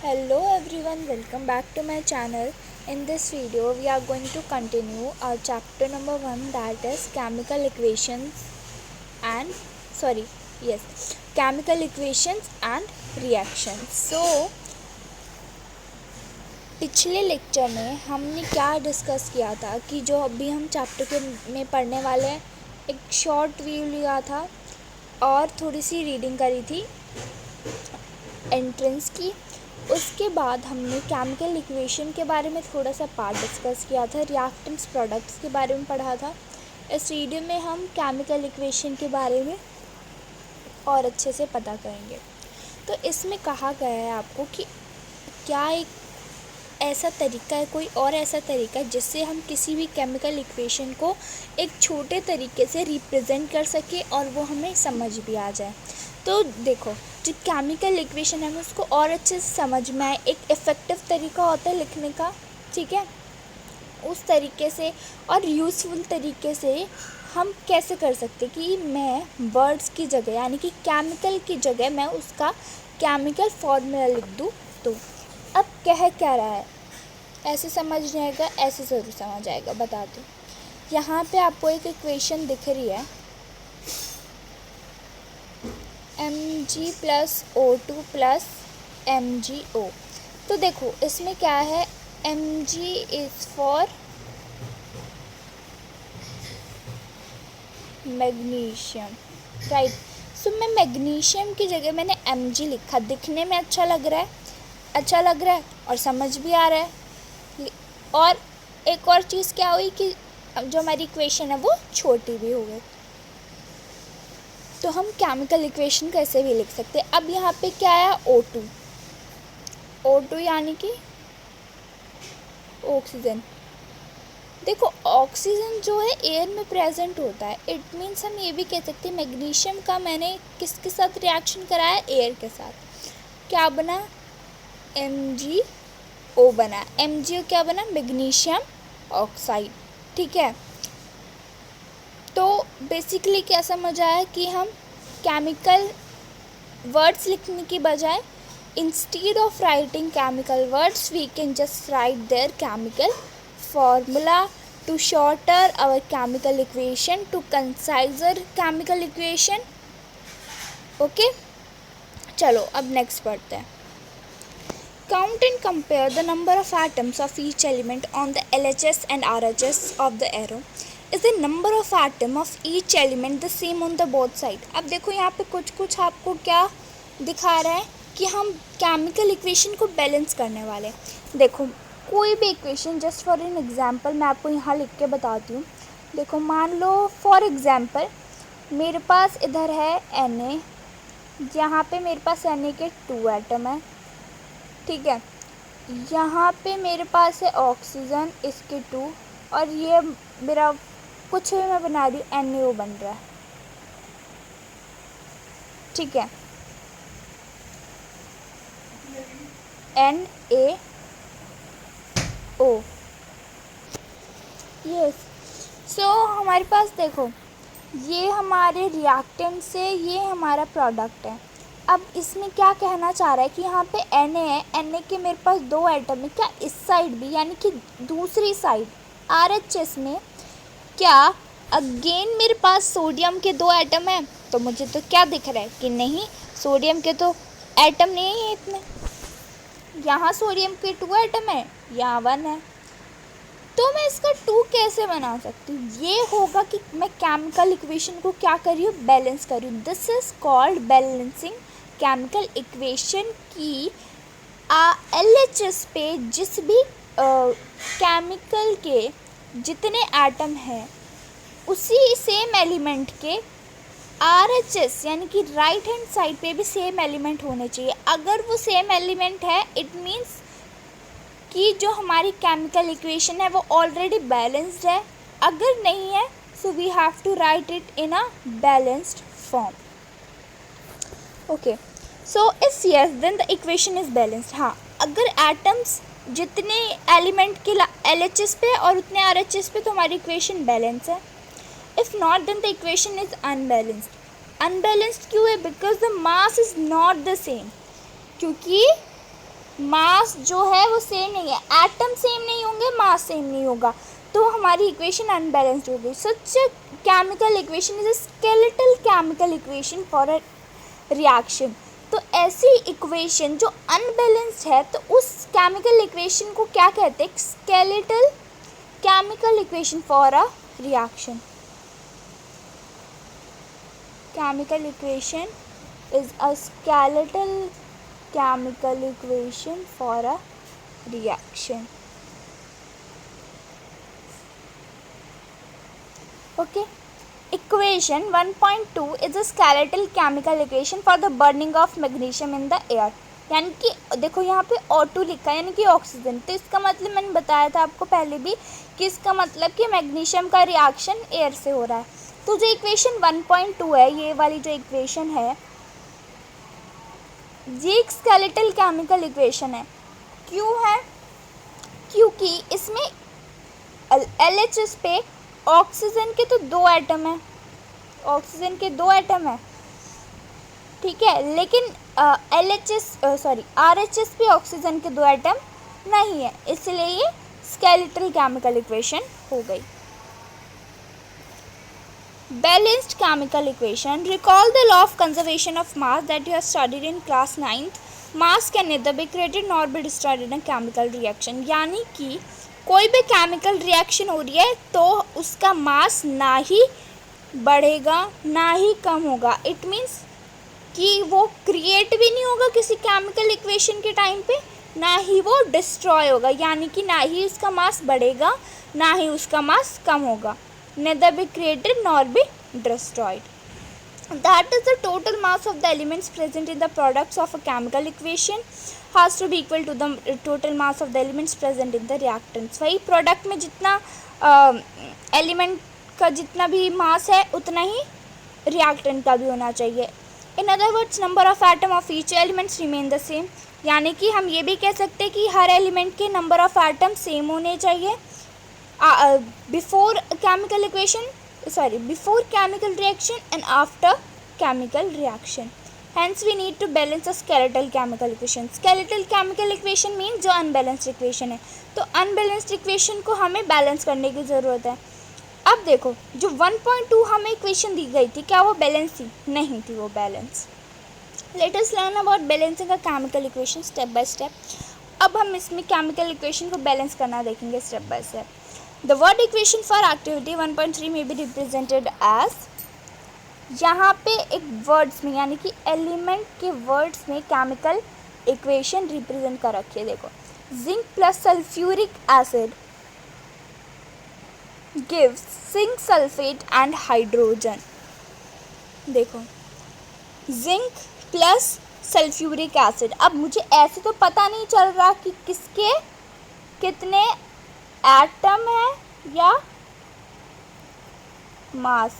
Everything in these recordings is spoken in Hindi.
Hello everyone, welcome back to my channel. In this video, we are going to continue our chapter number 1, that is chemical equations and chemical equations and reactions. So पिछले लेक्चर में हमने क्या डिस्कस किया था कि जो अभी हम चैप्टर के में पढ़ने वाले हैं, एक शॉर्ट व्यू लिया था और थोड़ी सी रीडिंग करी थी एंट्रेंस की। उसके बाद हमने केमिकल इक्वेशन के बारे में थोड़ा सा पार्ट डिस्कस किया था, रिएक्टेंट्स प्रोडक्ट्स के बारे में पढ़ा था। इस वीडियो में हम केमिकल इक्वेशन के बारे में और अच्छे से पता करेंगे। तो इसमें कहा गया है आपको कि क्या एक ऐसा तरीका है, कोई और ऐसा तरीका है जिससे हम किसी भी केमिकल इक्वेशन को एक छोटे तरीके से रिप्रेजेंट कर सके और वो हमें समझ भी आ जाए। तो देखो, जो केमिकल इक्वेशन है उसको और अच्छे से समझ में आए, एक इफ़ेक्टिव तरीका होता है लिखने का, ठीक है। उस तरीके से और यूज़फुल तरीके से हम कैसे कर सकते कि मैं वर्ड्स की जगह यानी कि केमिकल की जगह मैं उसका केमिकल फॉर्मूला लिख दूँ। तो अब कह क्या रहा है, ऐसे समझ नहीं आएगा, ऐसे ज़रूर समझ आएगा, बता दूँ। यहाँ पे आपको एक इक्वेशन दिख रही है, Mg plus O2 plus MgO। तो देखो इसमें क्या है, Mg is for magnesium, right. So मैं मैग्नीशियम की जगह मैंने Mg लिखा, दिखने में अच्छा लग रहा है और समझ भी आ रहा है। और एक और चीज़ क्या हुई कि जो हमारी इक्वेशन है वो छोटी भी हो गई। तो हम केमिकल इक्वेशन कैसे भी लिख सकते हैं। अब यहाँ पे क्या है, O2 यानी कि ऑक्सीजन। देखो ऑक्सीजन जो है एयर में प्रेजेंट होता है, इट मीन्स हम ये भी कह सकते हैं मैग्नीशियम का मैंने किसके साथ रिएक्शन कराया, एयर के साथ। क्या बना, MgO बना। MgO क्या बना, मैग्नीशियम ऑक्साइड, ठीक है। तो बेसिकली क्या समझ आया कि हम केमिकल वर्ड्स लिखने की बजाय instead of writing chemical words we can just write there chemical formula to shorter our chemical equation to conciser chemical equation. Okay, चलो अब नेक्स्ट पढ़ते हैं। Count and compare the number of atoms of each element on the LHS and RHS of the arrow. Is the number of atom of each element the same on the both side? अब देखो यहाँ पे कुछ आपको क्या दिखा रहा है कि हम केमिकल इक्वेशन को बैलेंस करने वाले। देखो कोई भी equation, just for an example मैं आपको यहाँ लिख के बताती हूँ। देखो मान लो फॉर एग्जांपल मेरे पास इधर है Na, यहाँ पे मेरे पास Na के 2 एटम है, ठीक है। यहाँ पे मेरे पास है ऑक्सीजन, इसके 2, और ये मेरा कुछ भी मैं बना रही हूँ, NaO बन रहा है, ठीक है, NaO। यस, सो हमारे पास देखो ये हमारे रिएक्टेंट से ये हमारा प्रोडक्ट है। अब इसमें क्या कहना चाह रहा है कि यहाँ पे Na है, Na के मेरे पास 2 एटम है, क्या इस साइड भी यानी कि दूसरी साइड RHS में क्या अगेन मेरे पास सोडियम के 2 एटम है। तो मुझे तो क्या दिख रहा है कि नहीं, सोडियम के तो एटम नहीं है इतने, यहाँ सोडियम के 2 एटम है, यहाँ 1 है। तो मैं इसका 2 कैसे बना सकती हूँ, ये होगा कि मैं केमिकल इक्वेशन को क्या कर रही हूँ, बैलेंस कर रही हूँ। This is called balancing chemical equation की LHS पे जिस भी केमिकल के जितने एटम हैं उसी सेम एलिमेंट के RHS यानी कि राइट हैंड साइड पे भी सेम एलिमेंट होने चाहिए। अगर वो सेम एलिमेंट है इट मीन्स कि जो हमारी केमिकल इक्वेशन है वो ऑलरेडी बैलेंस्ड है। अगर नहीं है so we have to write it in a balanced form. Okay, so if yes then the equation is balanced. हाँ, अगर एटम्स जितने एलिमेंट के LHS पे और उतने RHS पे तो हमारी इक्वेशन बैलेंस है। If not then the equation is unbalanced क्यों है, because the mass is not the same, क्योंकि मास जो है वो सेम नहीं है, एटम सेम नहीं होंगे, मास सेम नहीं होगा, तो हमारी इक्वेशन अनबैलेंस्ड हो गई। Such chemical equation is a skeletal chemical equation for a reaction. तो ऐसी इक्वेशन जो अनबैलेंस्ड है तो उस केमिकल इक्वेशन को क्या कहते हैं? Skeletal chemical equation for a reaction. Chemical equation is a skeletal chemical equation for a reaction. Okay. Equation 1.2 is a skeletal chemical equation for the burning of magnesium in the air. यानी कि देखो यहाँ पे O2 लिखा है यानी कि ऑक्सीजन, तो इसका मतलब मैंने बताया था आपको पहले भी कि इसका मतलब कि मैग्नीशियम का रिएक्शन एयर से हो रहा है। तो जो इक्वेशन 1.2 है, ये वाली जो इक्वेशन है, ये एक स्केलेटल केमिकल इक्वेशन है। क्यों है? क्योंकि इसमें LHS पे ऑक्सीजन के तो 2 एटम है, ऑक्सीजन के 2 एटम है, ठीक है, लेकिन RHS पे ऑक्सीजन के 2 एटम नहीं है, इसलिए ये स्केलेटल केमिकल इक्वेशन हो गई। Balanced chemical equation. Recall the law of conservation of mass that you have studied in class 9th. Mass can neither be created nor be destroyed in a chemical reaction. यानी कि कोई भी केमिकल रिएक्शन हो रही है तो उसका मास ना ही बढ़ेगा ना ही कम होगा। इट मीन्स कि वो क्रिएट भी नहीं होगा किसी केमिकल इक्वेशन के टाइम पे, ना ही वो डिस्ट्रॉय होगा, यानी कि ना ही उसका मास बढ़ेगा ना ही उसका मास कम होगा। Neither be created nor be destroyed. That is the total mass of the elements present in the products of a chemical equation has to be equal to the total mass of the elements present in the reactants. वही प्रोडक्ट में जितना एलिमेंट का जितना भी मास है उतना ही रिएक्टेंट का भी होना चाहिए। In other words number of atom of each elements remain the same, यानी कि हम ये भी कह सकते हैं कि हर एलिमेंट के नंबर ऑफ एटम सेम होने चाहिए before chemical reaction and after chemical reaction. Hence we need to balance a skeletal chemical equation. Skeletal chemical equation means जो unbalanced equation है, तो unbalanced equation को हमें बैलेंस करने की ज़रूरत है। अब देखो जो 1.2 हमें इक्वेशन दी गई थी, क्या वो बैलेंस थी? नहीं थी वो balance. Let us learn about balancing a chemical equation step by step. अब हम इसमें केमिकल इक्वेशन को बैलेंस करना देखेंगे step by step. The word equation for activity 1.3 may be represented as, यहाँ पे एक वर्ड्स में यानी कि एलिमेंट के वर्ड्स में केमिकल इक्वेशन रिप्रेजेंट कर रखी है। देखो, zinc plus sulphuric acid gives zinc sulphate and hydrogen. देखो, जिंक प्लस सल्फ्यूरिक एसिड। अब मुझे ऐसे तो पता नहीं चल रहा कि किसके कितने एटम है या मास,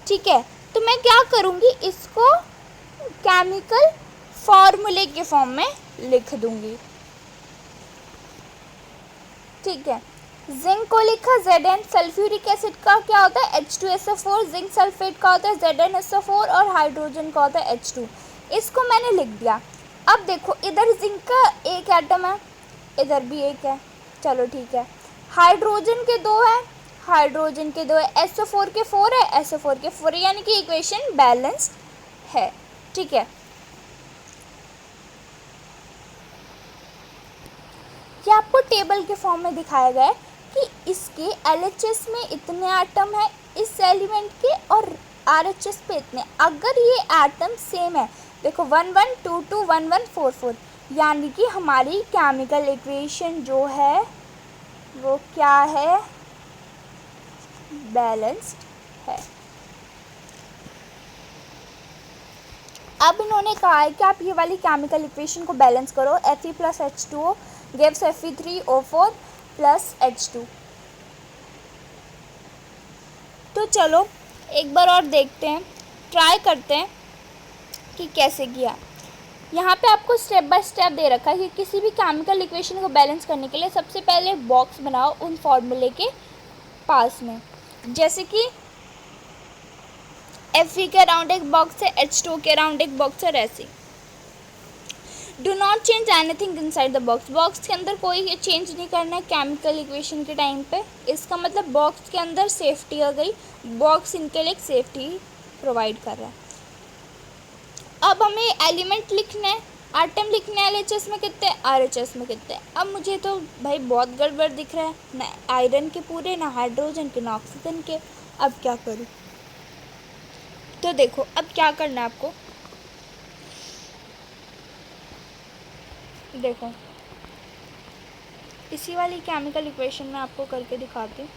ठीक है, तो मैं क्या करूँगी, इसको केमिकल फॉर्मूले के फॉर्म में लिख दूँगी, ठीक है। जिंक को लिखा Zn, सल्फ्यूरिक एसिड का क्या होता है H2SO4, जिंक सल्फेट का होता है ZnSO4 और हाइड्रोजन का होता है H2। इसको मैंने लिख दिया। अब देखो इधर जिंक का एक एटम है, इधर भी एक है, चलो ठीक है। हाइड्रोजन के 2 है, हाइड्रोजन के 2 है, SO4 के 4 है, SO4 के 4 है, यानी कि इक्वेशन बैलेंस्ड है, ठीक है। ये आपको टेबल के फॉर्म में दिखाया गया है कि इसके LHS में इतने एटम है इस एलिमेंट के और RHS पे इतने। अगर ये एटम सेम है, देखो 1 1 2 2 1 1 4 4, यानी कि हमारी केमिकल इक्वेशन जो है वो क्या है, बैलेंस्ड है। अब इन्होंने कहा है कि आप ये वाली केमिकल इक्वेशन को बैलेंस करो, Fe plus H2O gives Fe3O4 plus H2। तो चलो एक बार और देखते हैं, ट्राई करते हैं कि कैसे किया। यहाँ पे आपको स्टेप बाय स्टेप दे रखा है कि किसी भी केमिकल इक्वेशन को बैलेंस करने के लिए सबसे पहले बॉक्स बनाओ उन फॉर्मूले के पास में, जैसे कि Fe के अराउंड एक बॉक्स है, H2O के अराउंड एक बॉक्स है, ऐसे। Do not change anything inside the box, box के अंदर कोई चेंज नहीं करना है केमिकल इक्वेशन के टाइम पे। इसका मतलब बॉक्स के अंदर सेफ्टी आ गई, बॉक्स इनके लिए एक सेफ्टी प्रोवाइड कर रहा है। अब हमें एलिमेंट लिखना है, आइटम लिखने हैं LHS में कितने, RHS में कितने। अब मुझे तो भाई बहुत गड़बड़ दिख रहा है, ना आयरन के पूरे, ना हाइड्रोजन के, ना ऑक्सीजन के। अब क्या करूँ? तो देखो अब क्या करना है आपको, देखो इसी वाली केमिकल इक्वेशन में आपको करके दिखाती हूँ।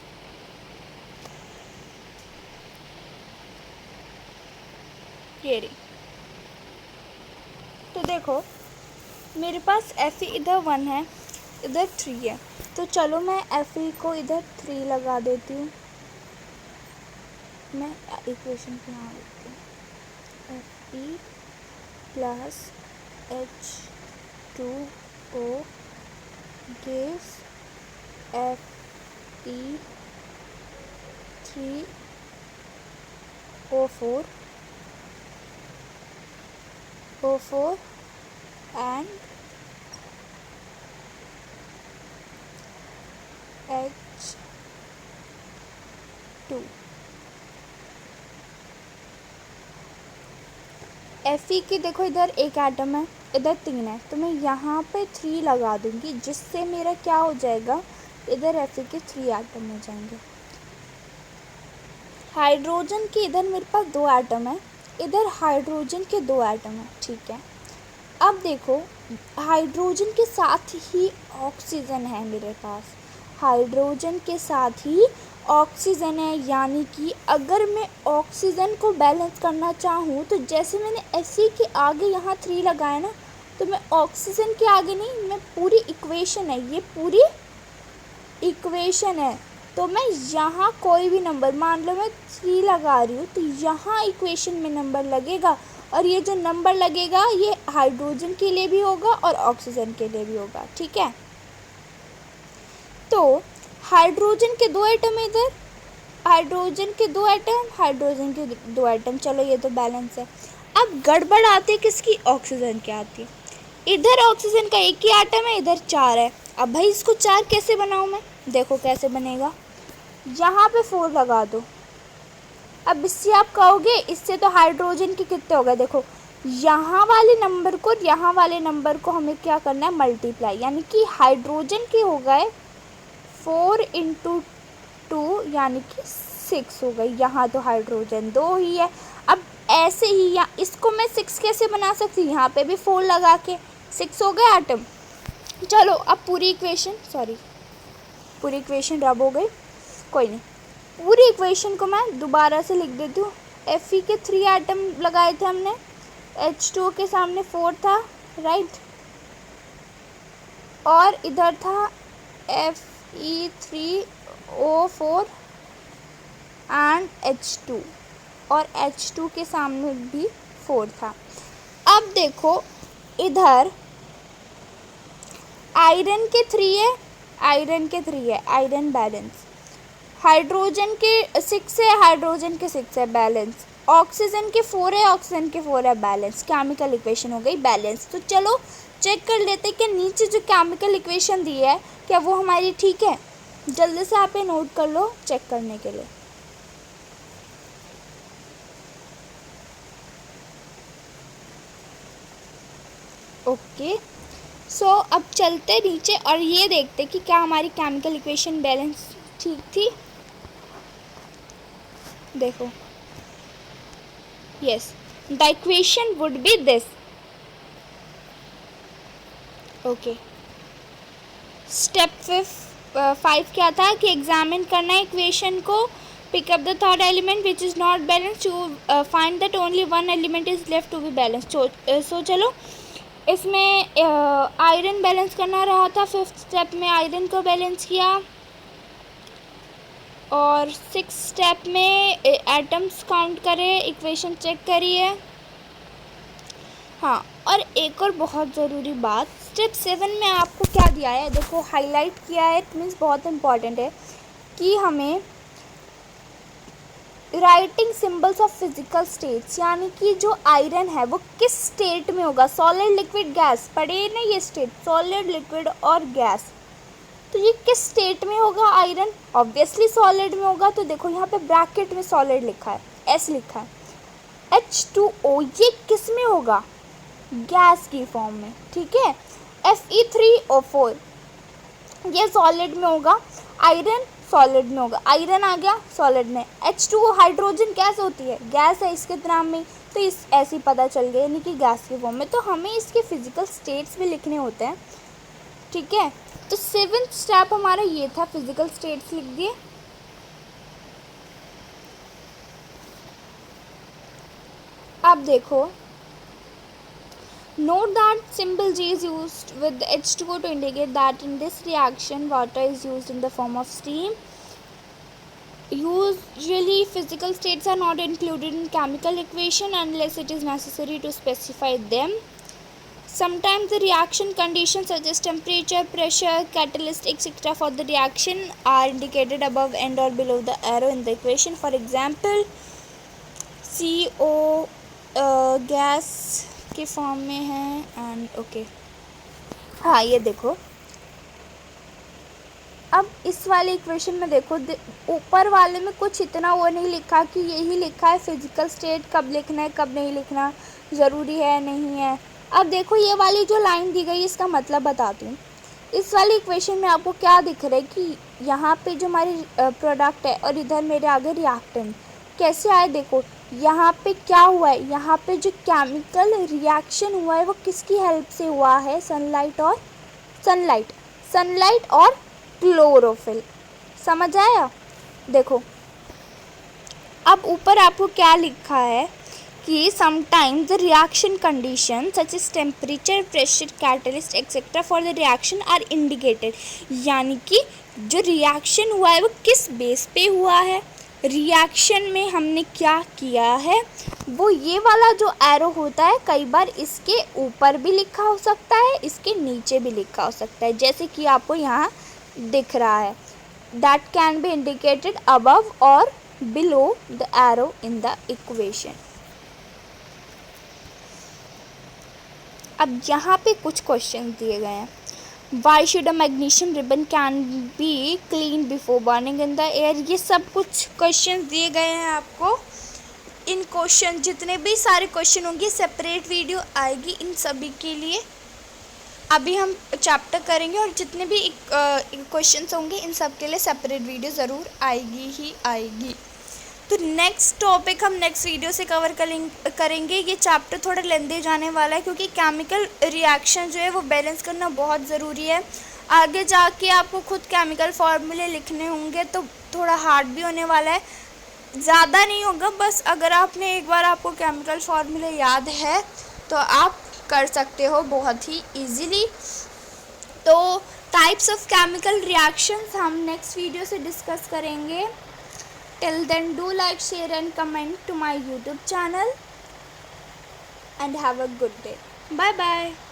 ये रही। तो देखो मेरे पास Fe इधर 1 है, इधर 3 है, तो चलो मैं Fe को इधर 3 लगा देती हूँ। मैं इक्वेशन को यहाँ लिखती हूँ, Fe plus H2O gives Fe3O4 and H2। Fe की देखो इधर एक एटम है, इधर 3 है, तो मैं यहाँ पे 3 लगा दूँगी, जिससे मेरा क्या हो जाएगा, इधर Fe के 3 एटम हो जाएंगे। हाइड्रोजन की इधर मेरे पास 2 एटम है, इधर हाइड्रोजन के 2 एटम है, ठीक है। अब देखो हाइड्रोजन के साथ ही ऑक्सीजन है मेरे पास, हाइड्रोजन के साथ ही ऑक्सीजन है, यानी कि अगर मैं ऑक्सीजन को बैलेंस करना चाहूँ तो जैसे मैंने Fe के आगे यहाँ 3 लगाया ना, तो मैं ऑक्सीजन के आगे नहीं, मैं पूरी इक्वेशन है, ये पूरी इक्वेशन है, तो मैं यहाँ कोई भी नंबर, मान लो मैं 3 लगा रही हूँ, तो यहाँ इक्वेशन में नंबर लगेगा, और ये जो नंबर लगेगा ये हाइड्रोजन के लिए भी होगा और ऑक्सीजन के लिए भी होगा, ठीक है। तो हाइड्रोजन के 2 एटम है इधर, हाइड्रोजन के 2 एटम, हाइड्रोजन के 2 एटम, चलो ये तो बैलेंस है। अब गड़बड़ आती है किसकी, ऑक्सीजन की आती है। इधर ऑक्सीजन का एक ही एटम है, इधर 4 है। अब भाई इसको 4 कैसे बनाऊँ मैं, देखो कैसे बनेगा, यहाँ पे 4 लगा दो। अब इससे आप कहोगे इससे तो हाइड्रोजन के कितने हो गए, देखो यहाँ वाले नंबर को यहाँ वाले नंबर को हमें क्या करना है, मल्टीप्लाई, यानी कि हाइड्रोजन के हो गए 4 × 2 यानी कि 6 हो गई, यहाँ तो हाइड्रोजन 2 ही है। अब ऐसे ही यहाँ इसको मैं 6 कैसे बना सकती हूँ, यहाँ पे भी 4 लगा के 6 हो गए एटम। चलो अब पूरी इक्वेशन रब हो गई, कोई नहीं, पूरी इक्वेशन को मैं दोबारा से लिख देती हूँ। Fe के 3 एटम लगाए थे हमने, H2O के सामने 4 था, राइट, और इधर था Fe3O4 एंड H2, और H2 के सामने भी 4 था। अब देखो इधर आयरन के 3 है, आयरन बैलेंस, हाइड्रोजन के 6 है, हाइड्रोजन के 6 है, बैलेंस, ऑक्सीजन के 4 है, ऑक्सीजन के 4 है, बैलेंस। केमिकल इक्वेशन हो गई बैलेंस। तो चलो चेक कर लेते कि नीचे जो केमिकल इक्वेशन दी है क्या वो हमारी ठीक है। जल्दी से आप ये नोट कर लो चेक करने के लिए। ओके, सो अब चलते नीचे और ये देखते कि क्या हमारी केमिकल इक्वेशन बैलेंस ठीक थी। देखो, yes, the equation would be this. Okay, step 5 क्या था कि एग्जामिन करना है इक्वेशन को, pick up the third element which is not balance to find that only one element is left to be balance. So चलो इसमें आयरन बैलेंस करना रहा था, 5th स्टेप में आयरन को बैलेंस किया, और 6th स्टेप में एटम्स काउंट करे, इक्वेशन चेक करिए। हाँ, और एक और बहुत ज़रूरी बात, स्टेप 7 में आपको क्या दिया है, देखो हाईलाइट किया है, इट मीन्स बहुत इम्पॉर्टेंट है कि हमें writing symbols of physical states, यानी कि जो आयरन है वो किस स्टेट में होगा, सॉलिड लिक्विड गैस, पढ़े ना ये स्टेट, सॉलिड लिक्विड और गैस, तो ये किस स्टेट में होगा आयरन, ऑब्वियसली सॉलिड में होगा। तो देखो यहाँ पे ब्रैकेट में सॉलिड लिखा है, एस लिखा है। H2O ये किस में होगा, गैस की फॉर्म में, ठीक है। Fe3O4 ये सॉलिड में होगा, आयरन सॉलिड में होगा, आयरन आ गया सॉलिड में। H2O हाइड्रोजन गैस होती है, गैस है इसके नाम में, तो इस ऐसे ही पता चल गया, यानी कि गैस की फॉर्म में। तो हमें इसके फिजिकल स्टेट्स भी लिखने होते हैं, ठीक है। तो 7th स्टेप हमारा ये था, फिजिकल स्टेट्स लिख दिए। अब देखो, note that symbol G is used with the H2O to indicate that in this reaction water is used in the form of steam. Usually physical states are not included in chemical equation unless it is necessary to specify them. Sometimes the reaction conditions such as temperature, pressure, catalyst, etc. for the reaction are indicated above and or below the arrow in the equation. For example, CO gas के फॉर्म में है एंड ओके। हाँ ये देखो, अब इस वाले इक्वेशन में देखो, ऊपर वाले में कुछ इतना वो नहीं लिखा कि यही लिखा है फिजिकल स्टेट कब लिखना है कब नहीं लिखना, ज़रूरी है नहीं है। अब देखो ये वाली जो लाइन दी गई इसका मतलब बताती हूँ। इस वाली इक्वेशन में आपको क्या दिख रहा है कि यहाँ पे जो हमारी प्रोडक्ट है और इधर मेरे आगे रिएक्टेंट कैसे आए, देखो यहाँ पे क्या हुआ है, यहाँ पे जो केमिकल रिएक्शन हुआ है वो किसकी हेल्प से हुआ है, सनलाइट और क्लोरोफिल, समझ आया। देखो अब ऊपर आपको क्या लिखा है कि sometimes the reaction condition such as temperature, pressure, catalyst etcetera for the reaction are indicated, यानी कि जो रिएक्शन हुआ है वो किस बेस पे हुआ है, रिएक्शन में हमने क्या किया है, वो ये वाला जो एरो होता है कई बार इसके ऊपर भी लिखा हो सकता है, इसके नीचे भी लिखा हो सकता है, जैसे कि आपको यहाँ दिख रहा है, that can be indicated above और below the arrow in the equation. अब यहाँ पे कुछ क्वेश्चन दिए गए हैं। Why should a magnesium ribbon can be cleaned before burning in the air? ये सब कुछ क्वेश्चन दिए गए हैं आपको। इन क्वेश्चन जितने भी सारे क्वेश्चन होंगे सेपरेट वीडियो आएगी इन सभी के लिए। अभी हम चैप्टर करेंगे और जितने भी क्वेश्चंस होंगे इन सब के लिए सेपरेट वीडियो ज़रूर आएगी ही आएगी। तो नेक्स्ट टॉपिक हम नेक्स्ट वीडियो से कवर करेंगे। ये चैप्टर थोड़ा लेंदी जाने वाला है क्योंकि केमिकल रिएक्शन जो है वो बैलेंस करना बहुत ज़रूरी है। आगे जाके आपको खुद केमिकल फार्मूले लिखने होंगे तो थोड़ा हार्ड भी होने वाला है, ज़्यादा नहीं होगा, बस अगर आपने एक बार आपको केमिकल फार्मूले याद है तो आप कर सकते हो बहुत ही ईजीली। तो टाइप्स ऑफ केमिकल रिएक्शंस हम नेक्स्ट वीडियो से डिस्कस करेंगे। Till then, do like, share and comment to my YouTube channel and have a good day. Bye bye.